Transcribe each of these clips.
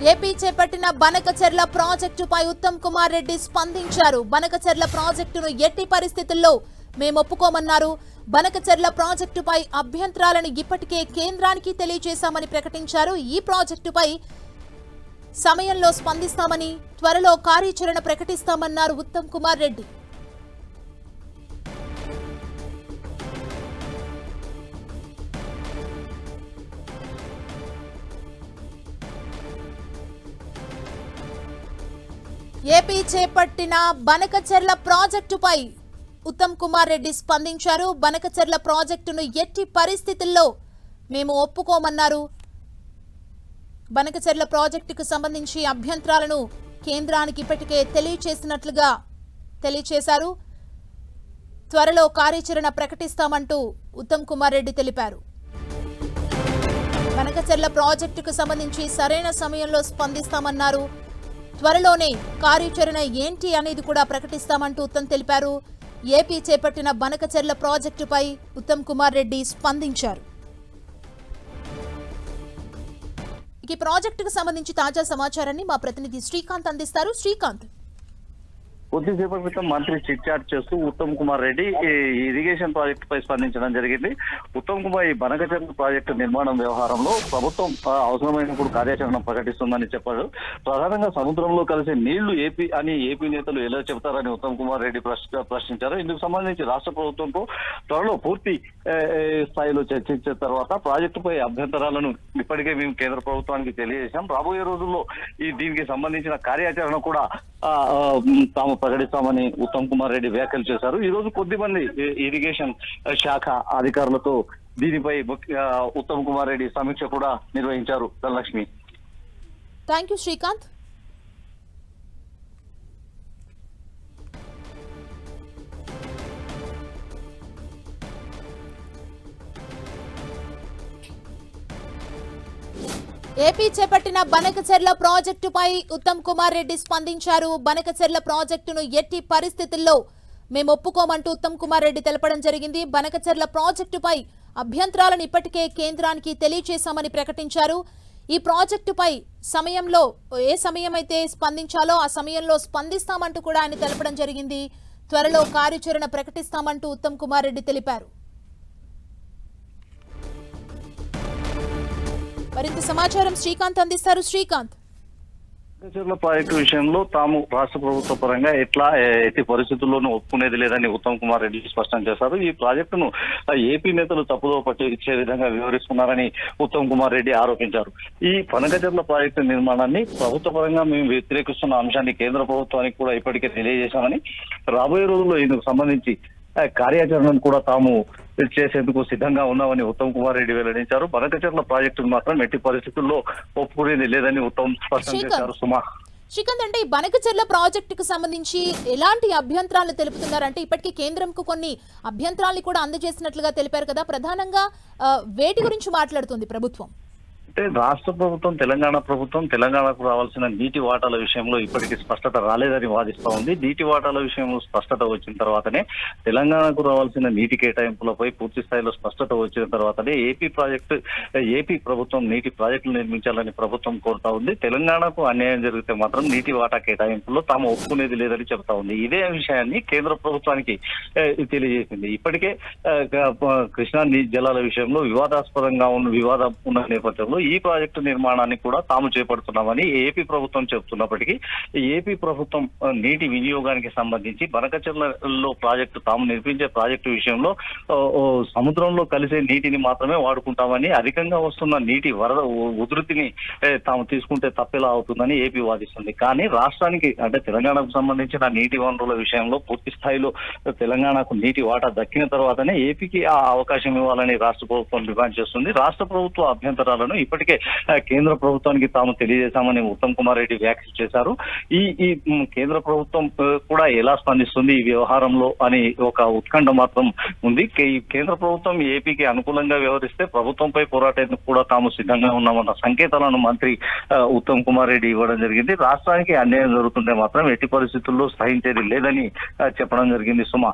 AP చేపట్టిన బనకచెర్ల ప్రాజెక్టుపై ఉత్తమ్ కుమార్ రెడ్డి స్పందించారు. బనకచెర్ల ప్రాజెక్టును ఎట్టి పరిస్థితుల్లో మేము ఒప్పుకోమన్నారు. బనకచెర్ల ప్రాజెక్టుపై అభ్యంతరాలను ఇప్పటికే కేంద్రానికి తెలియజేశామని ప్రకటించారు. ఈ ప్రాజెక్టుపై సమయంలో స్పందిస్తామని, త్వరలో కార్యాచరణ ప్రకటిస్తామన్నారు ఉత్తమ్ కుమార్ రెడ్డి. ఏపీ చేపట్టిన బనకచెర్ల ప్రాజెక్టుపై ఉత్తమ్ కుమార్ రెడ్డి స్పందించారు. బనకచెర్ల ప్రాజెక్టును ఎట్టి పరిస్థితుల్లో మేము ఒప్పుకోమన్నారు. బనకచెర్ల ప్రాజెక్టుకు సంబంధించి అభ్యంతరాలను కేంద్రానికి ఇప్పటికే తెలియజేశారు. త్వరలో కార్యాచరణ ప్రకటిస్తామంటూ ఉత్తమ్ కుమార్ రెడ్డి తెలిపారు. బనకచెర్ల ప్రాజెక్టుకు సంబంధించి సరైన సమయంలో స్పందిస్తామన్నారు. త్వరలోనే కార్యాచరణ ఏంటి అనేది కూడా ప్రకటిస్తామంటూ ఉత్తమ్ తెలిపారు. ఏపీ చేపట్టిన బనకచెర్ల ప్రాజెక్టుపై ఉత్తమ్ కుమార్ రెడ్డి స్పందించారు. ఈ ప్రాజెక్టుకు సంబంధించి తాజా సమాచారాన్ని మా ప్రతినిధి శ్రీకాంత్ అందిస్తారు. శ్రీకాంత్, కొద్దిసేపటి క్రితం మంత్రి చిట్ చాట్ చేస్తూ ఉత్తమ్ కుమార్ రెడ్డి ఈ ఇరిగేషన్ ప్రాజెక్టు పై స్పందించడం జరిగింది. ఉత్తమ్ కుమార్ ఈ బనకచెర్ల ప్రాజెక్టు నిర్మాణం వ్యవహారంలో ప్రభుత్వం అవసరమైనప్పుడు కార్యాచరణ ప్రకటిస్తుందని చెప్పారు. ప్రధానంగా సముద్రంలో కలిసే నీళ్లు ఏపీ అని ఏపీ నేతలు ఎలా చెబుతారని ఉత్తమ్ కుమార్ రెడ్డి ప్రశ్నించారు. ఇందుకు సంబంధించి రాష్ట్ర ప్రభుత్వంతో త్వరలో పూర్తి స్థాయిలో చర్చించిన తర్వాత ప్రాజెక్టుపై అభ్యంతరాలను ఇప్పటికే మేము కేంద్ర ప్రభుత్వానికి తెలియజేశాం. రాబోయే రోజుల్లో దీనికి సంబంధించిన కార్యాచరణ కూడా తాము ప్రకటిస్తామని ఉత్తమ్ కుమార్ రెడ్డి వ్యాఖ్యలు చేశారు. ఈ రోజు కొద్దిమంది ఇరిగేషన్ శాఖ అధికారులతో దీనిపై ఉత్తమ్ కుమార్ రెడ్డి సమీక్ష కూడా నిర్వహించారు. Dhanalakshmi, thank you Srikanth. AP చేపట్టిన బనకచెర్ల ప్రాజెక్టుపై ఉత్తమ్ కుమార్ రెడ్డి స్పందించారు. బనకచెర్ల ప్రాజెక్టును ఎట్టి పరిస్థితుల్లో మేము ఒప్పుకోమంటూ ఉత్తమ్ కుమార్ రెడ్డి తెలపడం జరిగింది. బనకచెర్ల ప్రాజెక్టుపై అభ్యంతరాలను ఇప్పటికే కేంద్రానికి తెలియజేశామని ప్రకటించారు. ఈ ప్రాజెక్టుపై ఏ సమయమైతే స్పందించాలో ఆ సమయంలో స్పందిస్తామంటూ కూడా ఆయన తెలపడం జరిగింది. త్వరలో కార్యాచరణ ప్రకటిస్తామంటూ ఉత్తమ్ కుమార్ రెడ్డి తెలిపారు. మరింత సమాచారం శ్రీకాంత్ అందిస్తారు. శ్రీకాంత్, బనకచెర్ల ప్రాజెక్టు విషయంలో తాము రాష్ట్ర ప్రభుత్వ పరంగా ఎట్టి పరిస్థితుల్లోనూ ఒప్పుకునేది లేదని ఉత్తమ్ కుమార్ రెడ్డి స్పష్టం చేశారు. ఈ ప్రాజెక్టును ఏపీ నేతలు తప్పుదో పట్టించే విధంగా వివరిస్తున్నారని ఉత్తమ్ కుమార్ రెడ్డి ఆరోపించారు. ఈ బనకచెర్ల ప్రాజెక్టు నిర్మాణాన్ని ప్రభుత్వ పరంగా మేము వ్యతిరేకిస్తున్న అంశాన్ని కేంద్ర ప్రభుత్వానికి కూడా ఇప్పటికే తెలియజేశామని, రాబోయే రోజుల్లో ఇందుకు సంబంధించి కార్యాచరణను కూడా తాము చేసేందుకు సిద్ధంగా ఉన్నామని ఉత్తమ్ కుమార్ రెడ్డి వెల్లడించారు. బనకచెర్ల ప్రాజెక్టును మాత్రం ఎట్టి పరిస్థితుల్లో ఒప్పుకునేది లేదని ఉత్తమ్ స్పష్టం చేశారు. సుమా, శ్రీకాంత్, అంటే ఈ బనకచెర్ల ప్రాజెక్టుకు సంబంధించి ఎలాంటి అభ్యంతరాలు తెలుపుతున్నారంటే ఇప్పటికీ కేంద్రంకు కొన్ని అభ్యంతరాలను కూడా అందజేసినట్లుగా తెలిపారు కదా, ప్రధానంగా వేటి గురించి మాట్లాడుతుంది ప్రభుత్వం? అంటే రాష్ట్ర ప్రభుత్వం, తెలంగాణ ప్రభుత్వం తెలంగాణకు రావాల్సిన నీటి వాటాల విషయంలో ఇప్పటికీ స్పష్టత రాలేదని వాదిస్తా ఉంది. నీటి వాటాల విషయంలో స్పష్టత వచ్చిన తర్వాతనే తెలంగాణకు రావాల్సిన నీటి కేటాయింపులపై పూర్తి స్థాయిలో స్పష్టత వచ్చిన తర్వాతనే ఏపీ ప్రభుత్వం నీటి ప్రాజెక్టులు నిర్మించాలని ప్రభుత్వం కోరుతా ఉంది. తెలంగాణకు అన్యాయం జరిగితే మాత్రం నీటి వాటా కేటాయింపుల్లో తాము ఒప్పుకునేది లేదని చెబుతా ఉంది. ఇదే విషయాన్ని కేంద్ర ప్రభుత్వానికి తెలియజేసింది. ఇప్పటికే కృష్ణా నీటి జలాల విషయంలో వివాదం ఉన్న నేపథ్యంలో ఈ ప్రాజెక్టు నిర్మాణాన్ని కూడా తాము చేపడుతున్నామని ఏపీ ప్రభుత్వం చెబుతున్నప్పటికీ ఏపీ ప్రభుత్వం నీటి వినియోగానికి సంబంధించి బనకచెర్లలో తాము నిర్మించే ప్రాజెక్టు విషయంలో సముద్రంలో కలిసే నీటిని మాత్రమే వాడుకుంటామని, అధికంగా వస్తున్న నీటి వరద ఉధృతిని తాము తీసుకుంటే తప్పేలా అవుతుందని ఏపీ వాదిస్తుంది. కానీ రాష్ట్రానికి అంటే తెలంగాణకు సంబంధించిన నీటి వనరుల విషయంలో పూర్తి స్థాయిలో తెలంగాణకు నీటి వాటా దక్కిన తర్వాతనే ఏపీకి ఆ అవకాశం ఇవ్వాలని రాష్ట్ర ప్రభుత్వం డిమాండ్ చేస్తుంది. రాష్ట్ర ప్రభుత్వ అభ్యంతరాలను ఇప్పటికే కేంద్ర ప్రభుత్వానికి తాము తెలియజేశామని ఉత్తమ్ కుమార్ రెడ్డి వ్యాఖ్యలు చేశారు. ఈ కేంద్ర ప్రభుత్వం కూడా ఎలా స్పందిస్తుంది ఈ వ్యవహారంలో అని ఒక ఉత్కంఠ మాత్రం ఉంది. కేంద్ర ప్రభుత్వం ఏపీకి అనుకూలంగా వ్యవహరిస్తే ప్రభుత్వంపై పోరాటేందుకు కూడా తాము సిద్ధంగా ఉన్నామన్న సంకేతాలను మంత్రి ఉత్తమ్ కుమార్ రెడ్డి ఇవ్వడం జరిగింది. రాష్ట్రానికి అన్యాయం జరుగుతుంటే మాత్రం ఎట్టి పరిస్థితుల్లో సహించేది లేదని చెప్పడం జరిగింది. సుమా,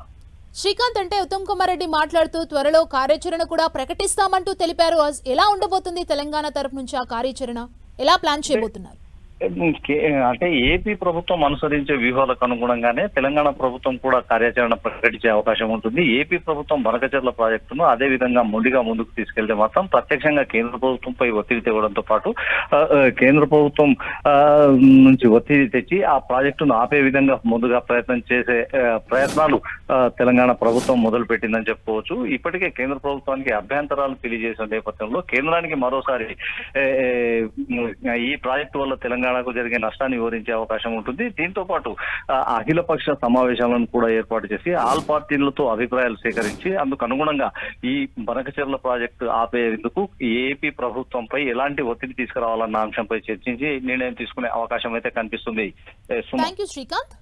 శ్రీకాంత్, అంటే ఉత్తమ్ కుమార్ రెడ్డి మాట్లాడుతూ త్వరలో కార్యాచరణ కూడా ప్రకటిస్తామంటూ తెలిపారు. ఎలా ఉండబోతుంది తెలంగాణ తరఫు నుంచి ఆ కార్యాచరణ? ఎలా ప్లాన్ చేయబోతున్నారు? అంటే ఏపీ ప్రభుత్వం అనుసరించే వ్యూహాలకు అనుగుణంగానే తెలంగాణ ప్రభుత్వం కూడా కార్యాచరణ ప్రకటించే అవకాశం ఉంటుంది. ఏపీ ప్రభుత్వం బనకచెర్ల ప్రాజెక్టును అదే విధంగా మొండిగా ముందుకు తీసుకెళ్తే మాత్రం ప్రత్యక్షంగా కేంద్ర ప్రభుత్వంపై ఒత్తిడి తేవడంతో పాటు కేంద్ర ప్రభుత్వం నుంచి ఒత్తిడి తెచ్చి ఆ ప్రాజెక్టును ఆపే విధంగా ముందుగా ప్రయత్నాలు తెలంగాణ ప్రభుత్వం మొదలు పెట్టిందని చెప్పుకోవచ్చు. ఇప్పటికే కేంద్ర ప్రభుత్వానికి అభ్యంతరాలు తెలియజేసిన నేపథ్యంలో కేంద్రానికి మరోసారి ఈ ప్రాజెక్టు వల్ల తెలంగాణకు జరిగే నష్టాన్ని వివరించే అవకాశం ఉంటుంది. దీంతో పాటు అఖిలపక్ష సమావేశాలను కూడా ఏర్పాటు చేసి ఆల్ పార్టీలతో అభిప్రాయాలు సేకరించి అందుకు అనుగుణంగా ఈ బనకచెర్ల ప్రాజెక్టు ఆపేందుకు ఏపీ ప్రభుత్వంపై ఎలాంటి ఒత్తిడి తీసుకురావాలన్న అంశంపై చర్చించి నిర్ణయం తీసుకునే అవకాశం అయితే కనిపిస్తుంది. థాంక్యూ శ్రీకాంత్.